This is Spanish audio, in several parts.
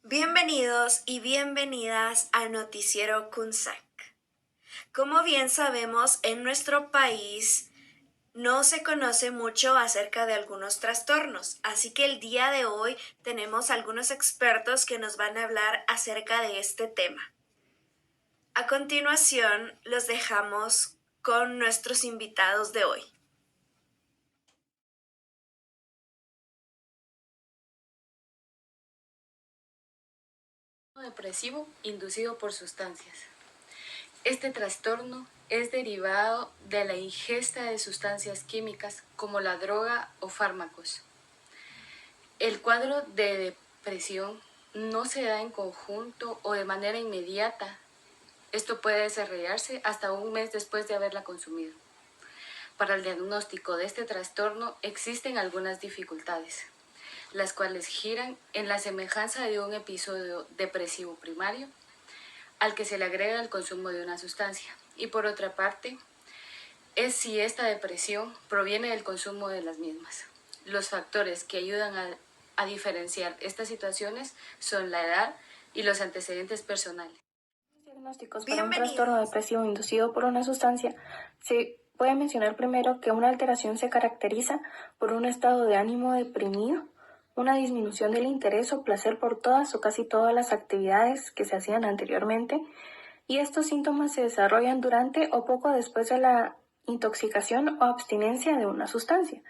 Bienvenidos y bienvenidas a Noticiero Kunsak. Como bien sabemos, en nuestro país no se conoce mucho acerca de algunos trastornos, así que el día de hoy tenemos algunos expertos que nos van a hablar acerca de este tema. A continuación, los dejamos con nuestros invitados de hoy. Depresivo inducido por sustancias. Este trastorno es derivado de la ingesta de sustancias químicas como la droga o fármacos. El cuadro de depresión no se da en conjunto o de manera inmediata. Esto puede desarrollarse hasta un mes después de haberla consumido. Para el diagnóstico de este trastorno existen algunas dificultades, las cuales giran en la semejanza de un episodio depresivo primario al que se le agrega el consumo de una sustancia. Y por otra parte, es si esta depresión proviene del consumo de las mismas. Los factores que ayudan a diferenciar estas situaciones son la edad y los antecedentes personales. Diagnósticos para un trastorno depresivo inducido por una sustancia, se puede mencionar primero que una alteración se caracteriza por un estado de ánimo deprimido, una disminución del interés o placer por todas o casi todas las actividades que se hacían anteriormente, y estos síntomas se desarrollan durante o poco después de la intoxicación o abstinencia de una sustancia.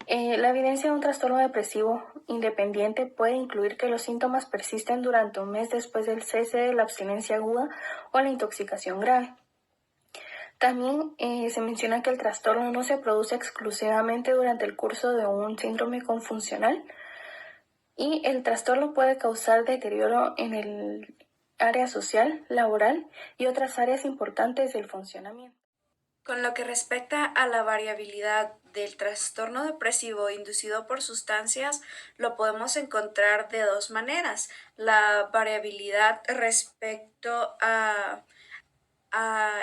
La evidencia de un trastorno depresivo independiente puede incluir que los síntomas persisten durante un mes después del cese de la abstinencia aguda o la intoxicación grave. También se menciona que el trastorno no se produce exclusivamente durante el curso de un síndrome confuncional y el trastorno puede causar deterioro en el área social, laboral y otras áreas importantes del funcionamiento. Con lo que respecta a la variabilidad del trastorno depresivo inducido por sustancias, lo podemos encontrar de dos maneras. La variabilidad respecto a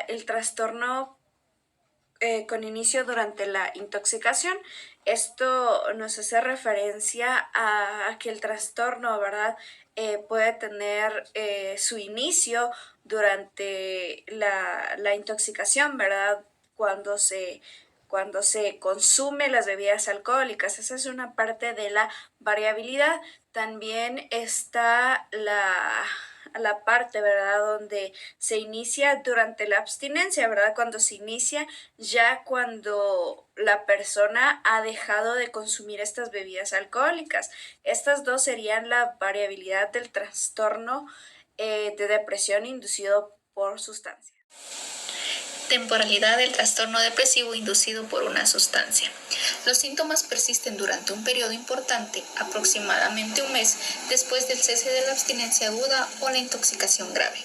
el trastorno con inicio durante la intoxicación. Esto nos hace referencia a que el trastorno, ¿verdad? Puede tener su inicio durante la intoxicación, ¿verdad? Cuando se consume las bebidas alcohólicas. Esa es una parte de la variabilidad. También está la parte, ¿verdad?, donde se inicia durante la abstinencia, ¿verdad? Cuando se inicia ya cuando la persona ha dejado de consumir estas bebidas alcohólicas. Estas dos serían la variabilidad del trastorno de depresión inducido por sustancia. Temporalidad del trastorno depresivo inducido por una sustancia. Los síntomas persisten durante un periodo importante, aproximadamente un mes, después del cese de la abstinencia aguda o la intoxicación grave.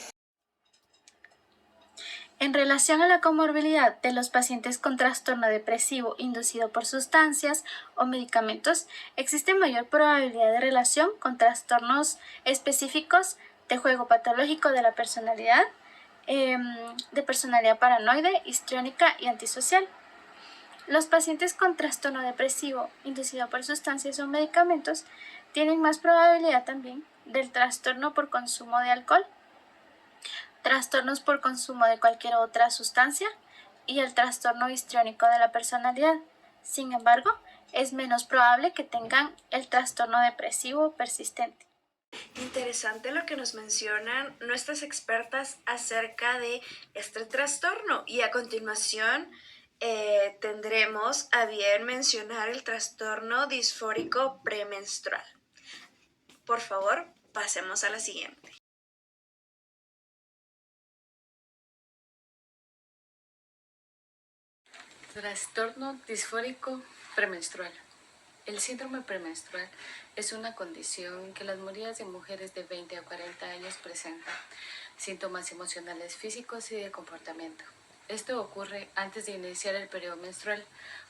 En relación a la comorbilidad de los pacientes con trastorno depresivo inducido por sustancias o medicamentos, existe mayor probabilidad de relación con trastornos específicos de juego patológico de la personalidad, de personalidad paranoide, histriónica y antisocial. Los pacientes con trastorno depresivo inducido por sustancias o medicamentos tienen más probabilidad también del trastorno por consumo de alcohol, trastornos por consumo de cualquier otra sustancia y el trastorno histriónico de la personalidad. Sin embargo, es menos probable que tengan el trastorno depresivo persistente. Interesante lo que nos mencionan nuestras expertas acerca de este trastorno, y a continuación tendremos a bien mencionar el trastorno disfórico premenstrual. Por favor, pasemos a la siguiente. Trastorno disfórico premenstrual. El síndrome premenstrual es una condición que las mayorías de mujeres de 20 a 40 años presentan síntomas emocionales, físicos y de comportamiento. Esto ocurre antes de iniciar el periodo menstrual,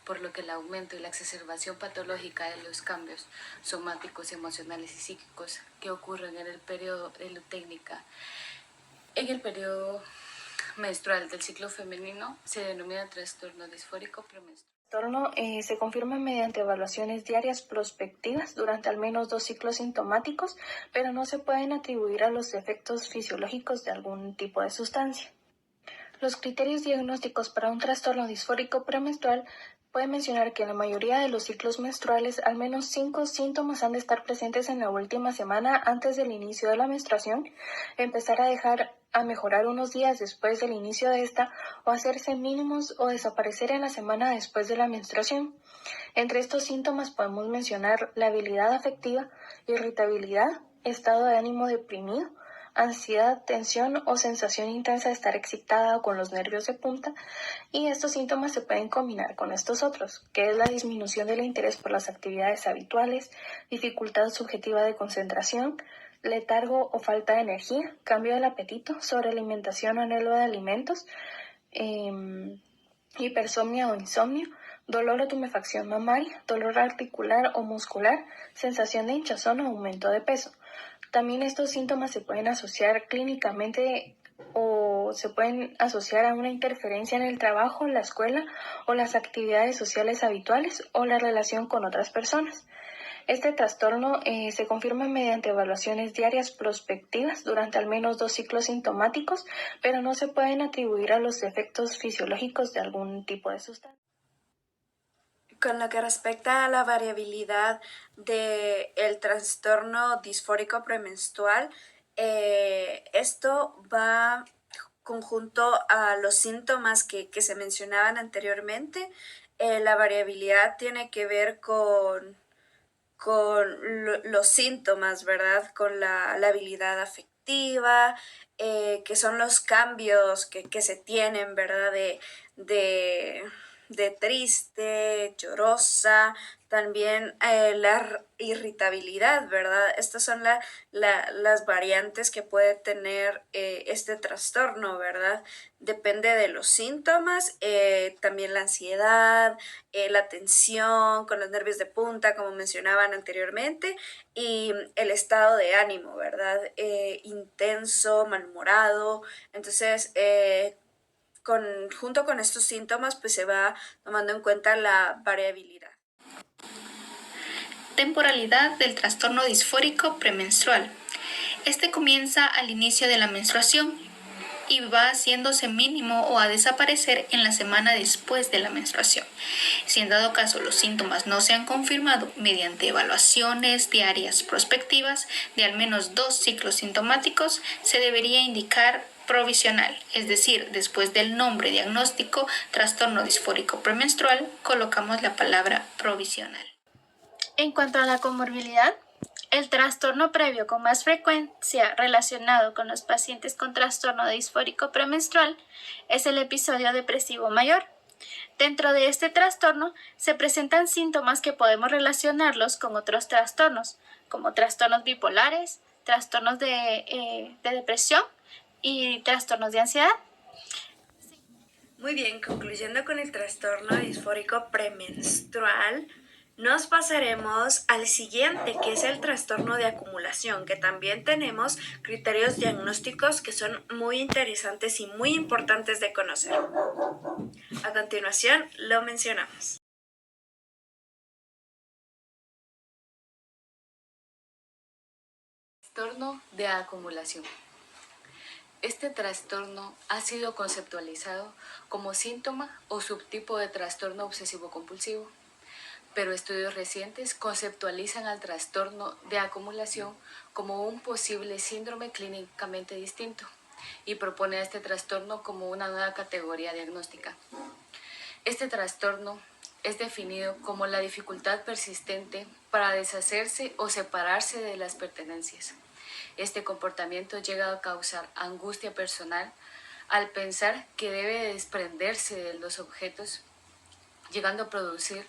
por lo que el aumento y la exacerbación patológica de los cambios somáticos, emocionales y psíquicos que ocurren en el periodo de la técnica en el periodo menstrual del ciclo femenino se denomina trastorno disfórico premenstrual. Trastorno se confirma mediante evaluaciones diarias prospectivas durante al menos 2 ciclos sintomáticos, pero no se pueden atribuir a los efectos fisiológicos de algún tipo de sustancia. Los criterios diagnósticos para un trastorno disfórico premenstrual pueden mencionar que en la mayoría de los ciclos menstruales al menos 5 síntomas han de estar presentes en la última semana antes del inicio de la menstruación, empezar a mejorar unos días después del inicio de esta o hacerse mínimos o desaparecer en la semana después de la menstruación. Entre estos síntomas podemos mencionar la habilidad afectiva, irritabilidad, estado de ánimo deprimido, ansiedad, tensión o sensación intensa de estar excitada o con los nervios de punta, y estos síntomas se pueden combinar con estos otros, que es la disminución del interés por las actividades habituales, dificultad subjetiva de concentración, letargo o falta de energía, cambio del apetito, sobrealimentación o anhelo de alimentos, hipersomnia o insomnio, dolor o tumefacción mamaria, dolor articular o muscular, sensación de hinchazón o aumento de peso. También estos síntomas se pueden asociar clínicamente o se pueden asociar a una interferencia en el trabajo, la escuela o las actividades sociales habituales o la relación con otras personas. Este trastorno se confirma mediante evaluaciones diarias prospectivas durante al menos 2 ciclos sintomáticos, pero no se pueden atribuir a los efectos fisiológicos de algún tipo de sustancia. Con lo que respecta a la variabilidad del trastorno disfórico premenstrual, esto va conjunto a los síntomas que se mencionaban anteriormente. La variabilidad tiene que ver con los síntomas, ¿verdad? Con la habilidad afectiva, que son los cambios que se tienen, ¿verdad? De triste, llorosa, también la irritabilidad, ¿verdad? Estas son las variantes que puede tener este trastorno, ¿verdad? Depende de los síntomas, también la ansiedad, la tensión con los nervios de punta, como mencionaban anteriormente, y el estado de ánimo, ¿verdad? Intenso, malhumorado. Entonces, junto con estos síntomas, pues se va tomando en cuenta la variabilidad. Temporalidad del trastorno disfórico premenstrual. Este comienza al inicio de la menstruación y va haciéndose mínimo o a desaparecer en la semana después de la menstruación. Si en dado caso los síntomas no se han confirmado mediante evaluaciones diarias prospectivas de al menos 2 ciclos sintomáticos, se debería indicar provisional, es decir, después del nombre diagnóstico trastorno disfórico premenstrual, colocamos la palabra provisional. En cuanto a la comorbilidad, el trastorno previo con más frecuencia relacionado con los pacientes con trastorno disfórico premenstrual es el episodio depresivo mayor. Dentro de este trastorno se presentan síntomas que podemos relacionarlos con otros trastornos, como trastornos bipolares, trastornos de depresión y trastornos de ansiedad. Muy bien, concluyendo con el trastorno disfórico premenstrual, nos pasaremos al siguiente, que es el trastorno de acumulación, que también tenemos criterios diagnósticos que son muy interesantes y muy importantes de conocer. A continuación, lo mencionamos. Trastorno de acumulación. Este trastorno ha sido conceptualizado como síntoma o subtipo de trastorno obsesivo-compulsivo, pero estudios recientes conceptualizan al trastorno de acumulación como un posible síndrome clínicamente distinto y propone a este trastorno como una nueva categoría diagnóstica. Este trastorno es definido como la dificultad persistente para deshacerse o separarse de las pertenencias. Este comportamiento llega a causar angustia personal al pensar que debe desprenderse de los objetos, llegando a producir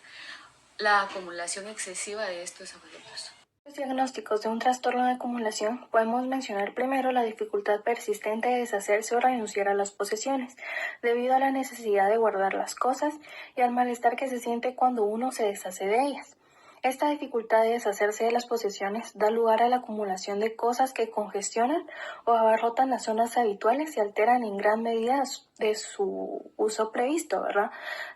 la acumulación excesiva de estos objetos. Los diagnósticos de un trastorno de acumulación podemos mencionar primero la dificultad persistente de deshacerse o renunciar a las posesiones, debido a la necesidad de guardar las cosas y al malestar que se siente cuando uno se deshace de ellas. Esta dificultad de deshacerse de las posesiones da lugar a la acumulación de cosas que congestionan o abarrotan las zonas habituales y alteran en gran medida de su uso previsto, ¿verdad?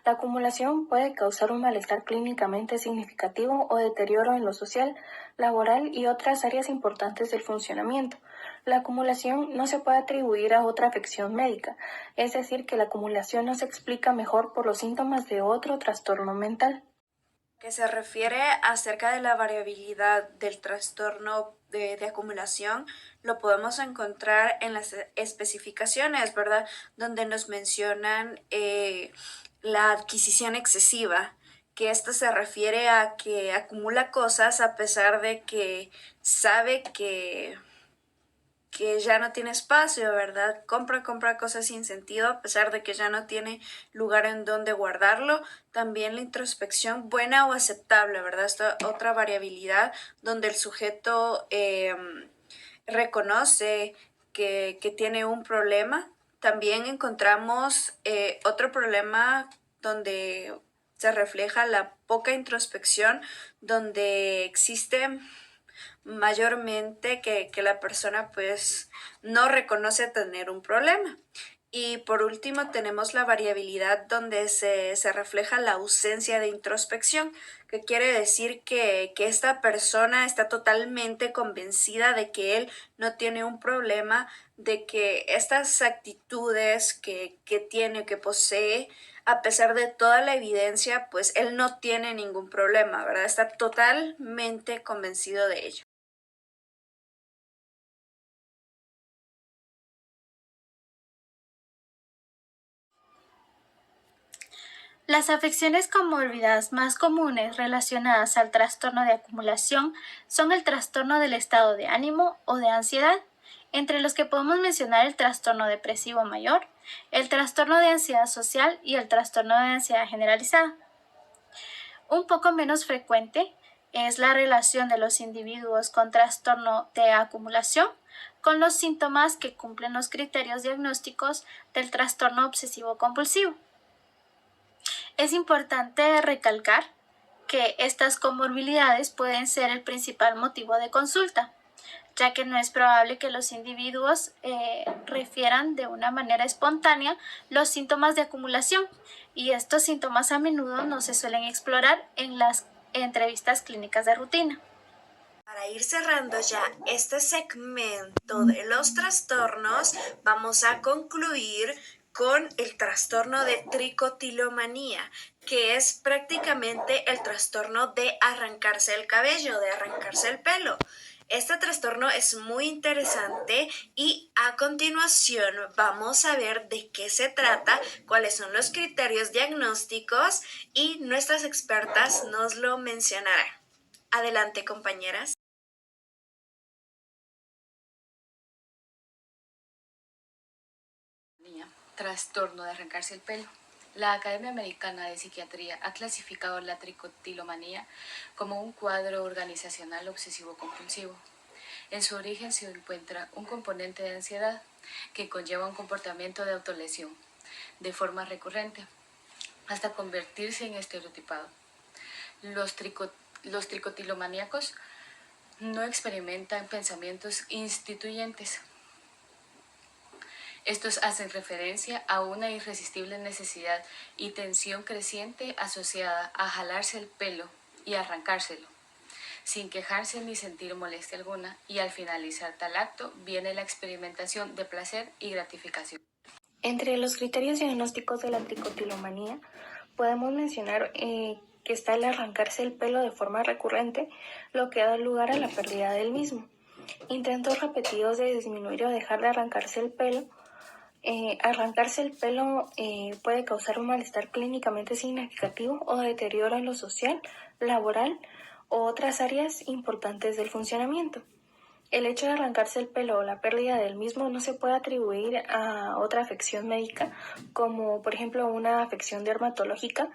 La acumulación puede causar un malestar clínicamente significativo o deterioro en lo social, laboral y otras áreas importantes del funcionamiento. La acumulación no se puede atribuir a otra afección médica, es decir, que la acumulación no se explica mejor por los síntomas de otro trastorno mental. Que se refiere acerca de la variabilidad del trastorno de acumulación, lo podemos encontrar en las especificaciones, ¿verdad? Donde nos mencionan la adquisición excesiva, que esto se refiere a que acumula cosas a pesar de que sabe que ya no tiene espacio, ¿verdad? Compra cosas sin sentido a pesar de que ya no tiene lugar en donde guardarlo. También la introspección buena o aceptable, ¿verdad? Esta otra variabilidad donde el sujeto reconoce que tiene un problema. También encontramos otro problema donde se refleja la poca introspección, donde existe mayormente que la persona pues no reconoce tener un problema. Y por último tenemos la variabilidad donde se refleja la ausencia de introspección, que quiere decir que esta persona está totalmente convencida de que él no tiene un problema, de que estas actitudes que tiene o que posee, a pesar de toda la evidencia, pues él no tiene ningún problema, ¿verdad? Está totalmente convencido de ello. Las afecciones comórbidas más comunes relacionadas al trastorno de acumulación son el trastorno del estado de ánimo o de ansiedad, entre los que podemos mencionar el trastorno depresivo mayor, el trastorno de ansiedad social y el trastorno de ansiedad generalizada. Un poco menos frecuente es la relación de los individuos con trastorno de acumulación con los síntomas que cumplen los criterios diagnósticos del trastorno obsesivo-compulsivo. Es importante recalcar que estas comorbilidades pueden ser el principal motivo de consulta, ya que no es probable que los individuos refieran de una manera espontánea los síntomas de acumulación, y estos síntomas a menudo no se suelen explorar en las entrevistas clínicas de rutina. Para ir cerrando ya este segmento de los trastornos, vamos a concluir con el trastorno de tricotilomanía, que es prácticamente el trastorno de arrancarse el cabello, de arrancarse el pelo. Este trastorno es muy interesante y a continuación vamos a ver de qué se trata, cuáles son los criterios diagnósticos y nuestras expertas nos lo mencionarán. Adelante, compañeras. Trastorno de arrancarse el pelo. La Academia Americana de Psiquiatría ha clasificado la tricotilomanía como un cuadro organizacional obsesivo-compulsivo. En su origen se encuentra un componente de ansiedad que conlleva un comportamiento de autolesión de forma recurrente hasta convertirse en estereotipado. Los tricotilomaníacos no experimentan pensamientos instituyentes. Estos hacen referencia a una irresistible necesidad y tensión creciente asociada a jalarse el pelo y arrancárselo, sin quejarse ni sentir molestia alguna, y al finalizar tal acto viene la experimentación de placer y gratificación. Entre los criterios diagnósticos de la tricotilomanía podemos mencionar que está el arrancarse el pelo de forma recurrente, lo que da lugar a la pérdida del mismo. Intentos repetidos de disminuir o dejar de arrancarse el pelo. Arrancarse el pelo puede causar un malestar clínicamente significativo o deterioro en lo social, laboral o otras áreas importantes del funcionamiento. El hecho de arrancarse el pelo o la pérdida del mismo no se puede atribuir a otra afección médica, como por ejemplo una afección dermatológica,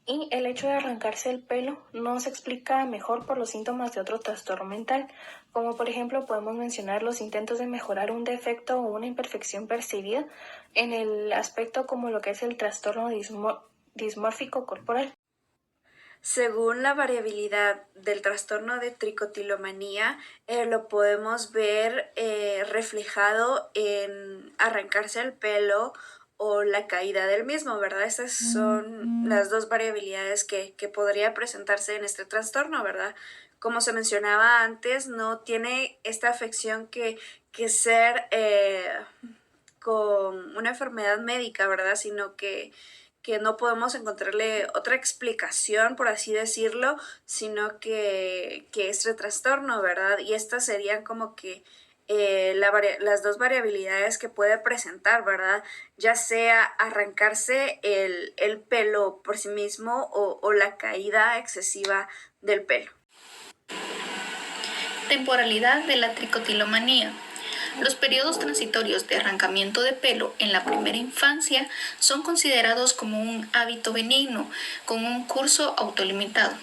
y el hecho de arrancarse el pelo no se explica mejor por los síntomas de otro trastorno mental, como por ejemplo podemos mencionar los intentos de mejorar un defecto o una imperfección percibida en el aspecto como lo que es el trastorno dismórfico corporal. Según la variabilidad del trastorno de tricotilomanía, lo podemos ver reflejado en arrancarse el pelo o la caída del mismo, ¿verdad? Estas son las dos variabilidades que podría presentarse en este trastorno, ¿verdad? Como se mencionaba antes, no tiene esta afección que ser con una enfermedad médica, ¿verdad? Sino que no podemos encontrarle otra explicación, por así decirlo, sino que este trastorno, ¿verdad? Y estas serían como que las dos variabilidades que puede presentar, ¿verdad? Ya sea arrancarse el pelo por sí mismo o la caída excesiva del pelo. Temporalidad de la tricotilomanía. Los periodos transitorios de arrancamiento de pelo en la primera infancia son considerados como un hábito benigno, con un curso autolimitado.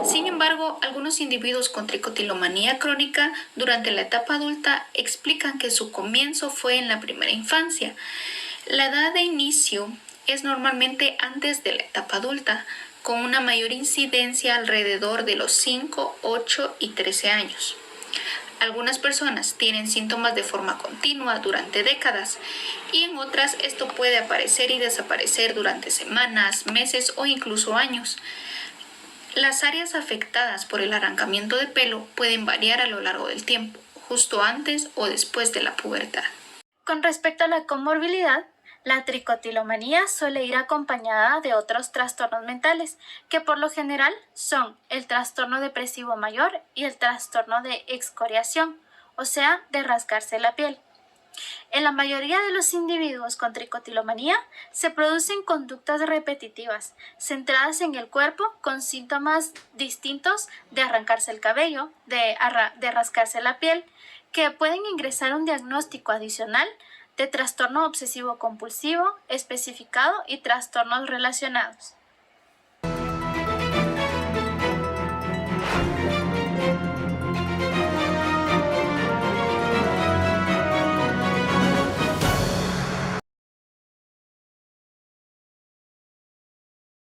Sin embargo, algunos individuos con tricotilomanía crónica durante la etapa adulta explican que su comienzo fue en la primera infancia. La edad de inicio es normalmente antes de la etapa adulta, con una mayor incidencia alrededor de los 5, 8 y 13 años. Algunas personas tienen síntomas de forma continua durante décadas y en otras esto puede aparecer y desaparecer durante semanas, meses o incluso años. Las áreas afectadas por el arrancamiento de pelo pueden variar a lo largo del tiempo, justo antes o después de la pubertad. Con respecto a la comorbilidad, la tricotilomanía suele ir acompañada de otros trastornos mentales, que por lo general son el trastorno depresivo mayor y el trastorno de excoriación, o sea, de rasgarse la piel. En la mayoría de los individuos con tricotilomanía se producen conductas repetitivas, centradas en el cuerpo con síntomas distintos de arrancarse el cabello, de rascarse la piel, que pueden ingresar un diagnóstico adicional de trastorno obsesivo compulsivo especificado y trastornos relacionados.